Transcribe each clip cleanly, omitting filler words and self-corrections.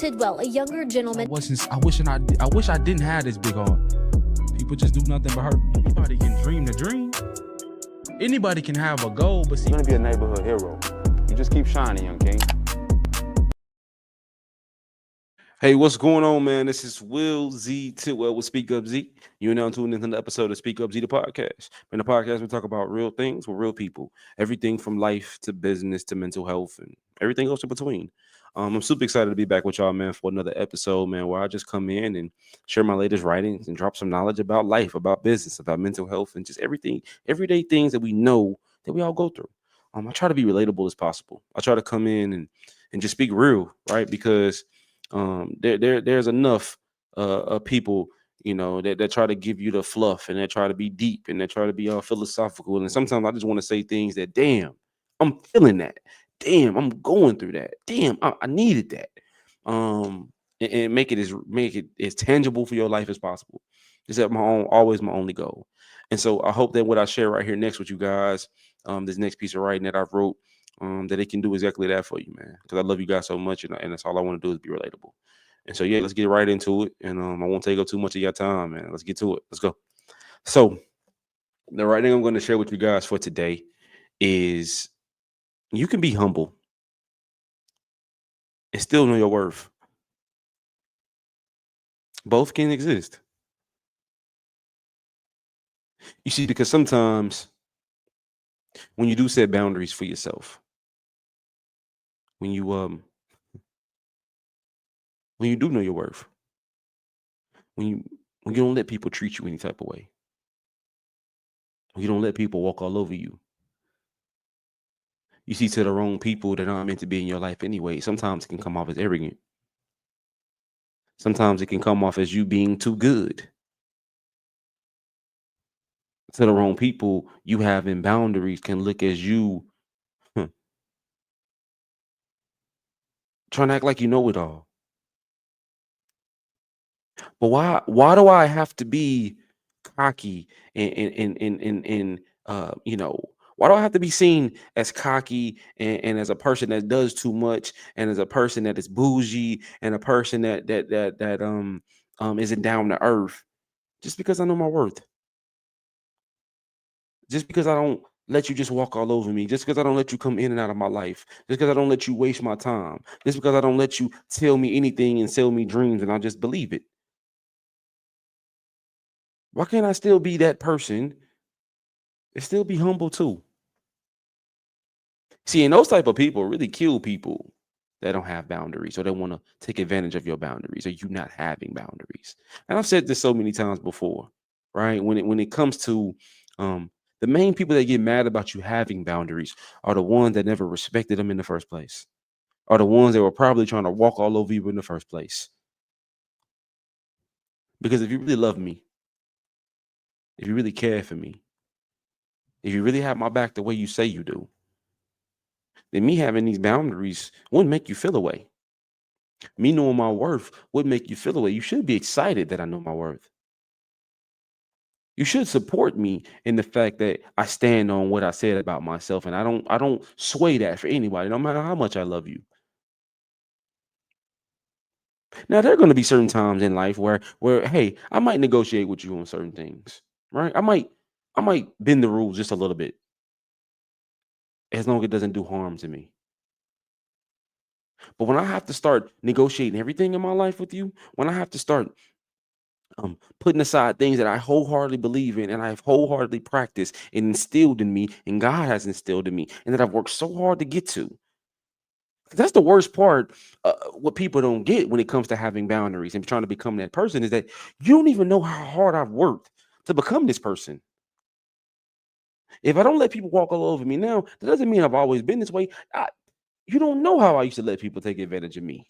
Tidwell, a younger gentleman. I wish I didn't have this big heart. People just do nothing but hurt me. Anybody can dream the dream. Anybody can have a goal, but see, You're gonna be a neighborhood hero. You just keep shining, young king. Hey, what's going on, man? This is Will Z Tidwell with SpeakUPZee. You're now tuned into the episode of SpeakUPZee, the podcast. In the podcast, we talk about real things with real people. Everything from life to business to mental health and everything else in between. I'm super excited to be back with y'all, man, for another episode, man, where I just come in and share my latest writings and drop some knowledge about life, about business, about mental health, and just everything, everyday things that we know that we all go through. I try to be relatable as possible. I try to come in and just speak real, right? Because there's enough people, you know, that try to give you the fluff and they try to be deep and they try to be philosophical. And sometimes I just want to say things that, damn, I'm feeling that. Damn, I'm going through that. Damn, I needed that. And make it as tangible for your life as possible. Is that always my only goal. And so I hope that what I share right here next with you guys, this next piece of writing that I wrote, that it can do exactly that for you, man. Because I love you guys so much, and that's all I want to do is be relatable. And so, yeah, let's get right into it. And I won't take up too much of your time, man. Let's get to it. Let's go. So the writing I'm going to share with you guys for today is you can be humble and still know your worth. Both can exist. You see, because sometimes when you do set boundaries for yourself, when you do know your worth, when you don't let people treat you any type of way, when you don't let people walk all over you, you see, to the wrong people that aren't meant to be in your life anyway, sometimes it can come off as arrogant. Sometimes it can come off as you being too good. To the wrong people, you having boundaries can look as you trying to act like you know it all. But why do I have to be cocky and you know, why do I have to be seen as cocky and as a person that does too much and as a person that is bougie and a person that isn't down to earth just because I know my worth? Just because I don't let you just walk all over me, just because I don't let you come in and out of my life, just because I don't let you waste my time, just because I don't let you tell me anything and sell me dreams and I just believe it. Why can't I still be that person and still be humble too? See, and those type of people really kill people that don't have boundaries or they want to take advantage of your boundaries or you not having boundaries. And I've said this so many times before, right? When it comes to the main people that get mad about you having boundaries are the ones that never respected them in the first place, are the ones that were probably trying to walk all over you in the first place. Because if you really love me, if you really care for me, if you really have my back the way you say you do, then me having these boundaries wouldn't make you feel away. Me knowing my worth would make you feel away. You should be excited that I know my worth. You should support me in the fact that I stand on what I said about myself, and I don't sway that for anybody, no matter how much I love you. Now there are going to be certain times in life where hey, I might negotiate with you on certain things, right? I might bend the rules just a little bit, as long as it doesn't do harm to me. But when I have to start negotiating everything in my life with you, when I have to start putting aside things that I wholeheartedly believe in and I've wholeheartedly practiced and instilled in me, and God has instilled in me, and that I've worked so hard to get to. That's the worst part. What people don't get when it comes to having boundaries and trying to become that person is that you don't even know how hard I've worked to become this person. If I don't let people walk all over me now, that doesn't mean I've always been this way. You don't know how I used to let people take advantage of me.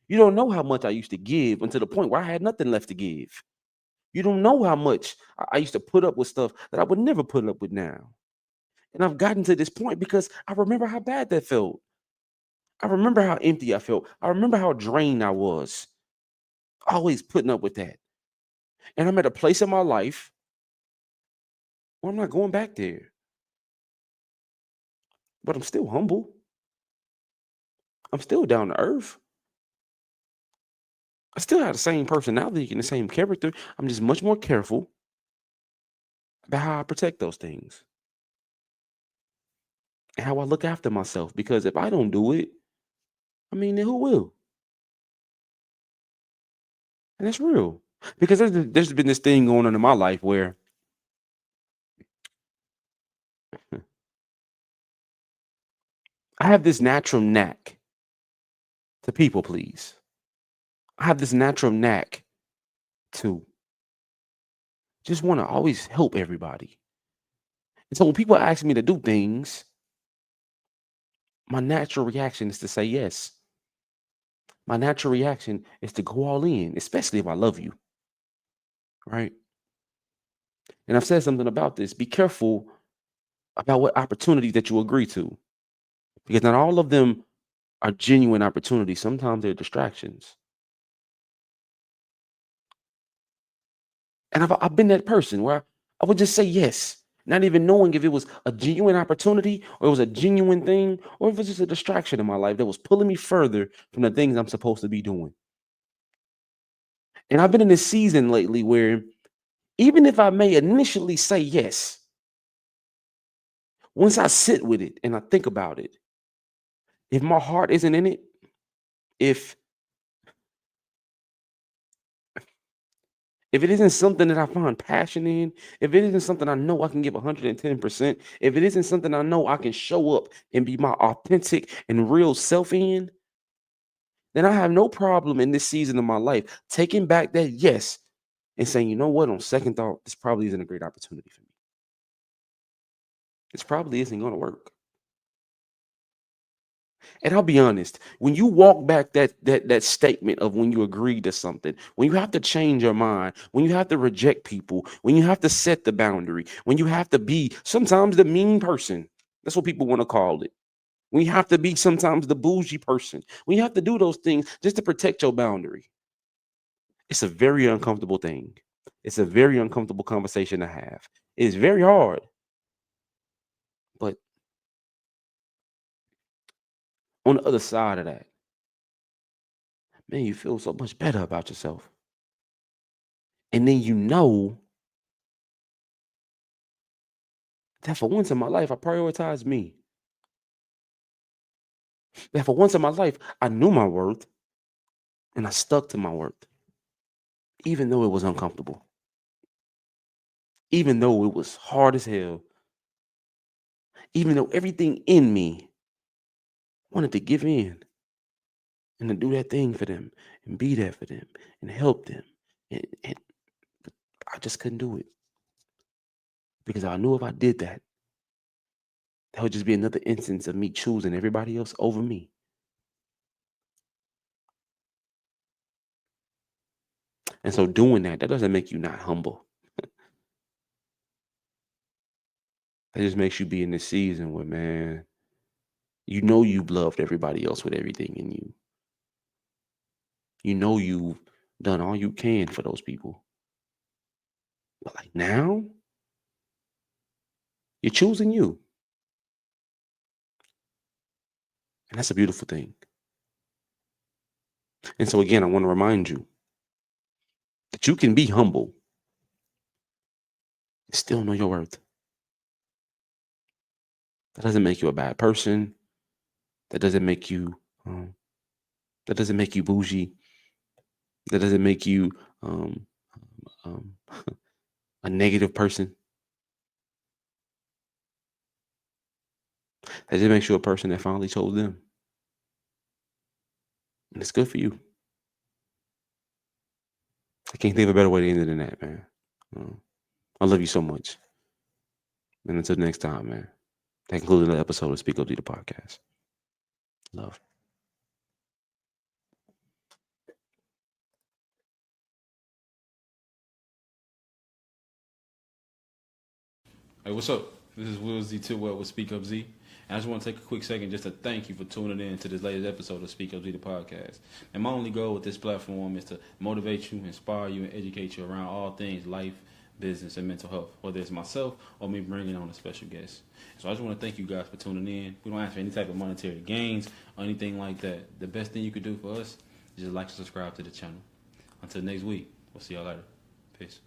You don't know how much I used to give until the point where I had nothing left to give. You don't know how much I used to put up with stuff that I would never put up with now. And I've gotten to this point because I remember how bad that felt. I remember how empty I felt. I remember how drained I was. Always putting up with that. And I'm at a place in my life where I'm not going back there. But I'm still humble. I'm still down to earth. I still have the same personality and the same character. I'm just much more careful about how I protect those things and how I look after myself. Because if I don't do it, I mean, then who will? And that's real. Because there's been this thing going on in my life where I have this natural knack to people please. I have this natural knack to just want to always help everybody. And so when people ask me to do things, my natural reaction is to say yes. My natural reaction is to go all in, especially if I love you, right? And I've said something about this. Be careful about what opportunities that you agree to, because not all of them are genuine opportunities. Sometimes they're distractions. And I've been that person where I would just say yes, not even knowing if it was a genuine opportunity or it was a genuine thing, or if it was just a distraction in my life that was pulling me further from the things I'm supposed to be doing. And I've been in this season lately where even if I may initially say yes, once I sit with it and I think about it, if my heart isn't in it, if if it isn't something that I find passion in, if it isn't something I know I can give 110%, if it isn't something I know I can show up and be my authentic and real self in, then I have no problem in this season of my life taking back that yes and saying, you know what, on second thought, this probably isn't a great opportunity for me. This probably isn't going to work. And I'll be honest, when you walk back that statement of when you agree to something, when you have to change your mind, when you have to reject people, when you have to set the boundary, when you have to be sometimes the mean person, that's what people want to call it. When you have to be sometimes the bougie person, when you have to do those things just to protect your boundary, it's a very uncomfortable thing. It's a very uncomfortable conversation to have. It's very hard, but on the other side of that, man, you feel so much better about yourself. And then you know that for once in my life, I prioritized me. That for once in my life, I knew my worth and I stuck to my worth, even though it was uncomfortable, even though it was hard as hell, even though everything in me wanted to give in and to do that thing for them and be there for them and help them. And I just couldn't do it because I knew if I did that, that would just be another instance of me choosing everybody else over me. And so doing that doesn't make you not humble. That just makes you be in this season where, man, you know you've loved everybody else with everything in you. You know you've done all you can for those people. But like now, you're choosing you. And that's a beautiful thing. And so again, I want to remind you that you can be humble and still know your worth. That doesn't make you a bad person. That doesn't make you um, that doesn't make you bougie. That doesn't make you um, um, a negative person. That just makes you a person that finally chose them. And it's good for you. I can't think of a better way to end it than that, man. I love you so much. And until next time, man. That concludes the episode of SpeakUPZee the Podcast. Love. Hey, what's up? This is Will Z Tidwell with SpeakUPZee. And I just want to take a quick second just to thank you for tuning in to this latest episode of SpeakUPZee the Podcast. And my only goal with this platform is to motivate you, inspire you, and educate you around all things life, business, and mental health, whether it's myself or me bringing on a special guest. So I just want to thank you guys for tuning in. We don't ask for any type of monetary gains or anything like that. The best thing you could do for us is just like and subscribe to the channel. Until next week, we'll see y'all later. Peace.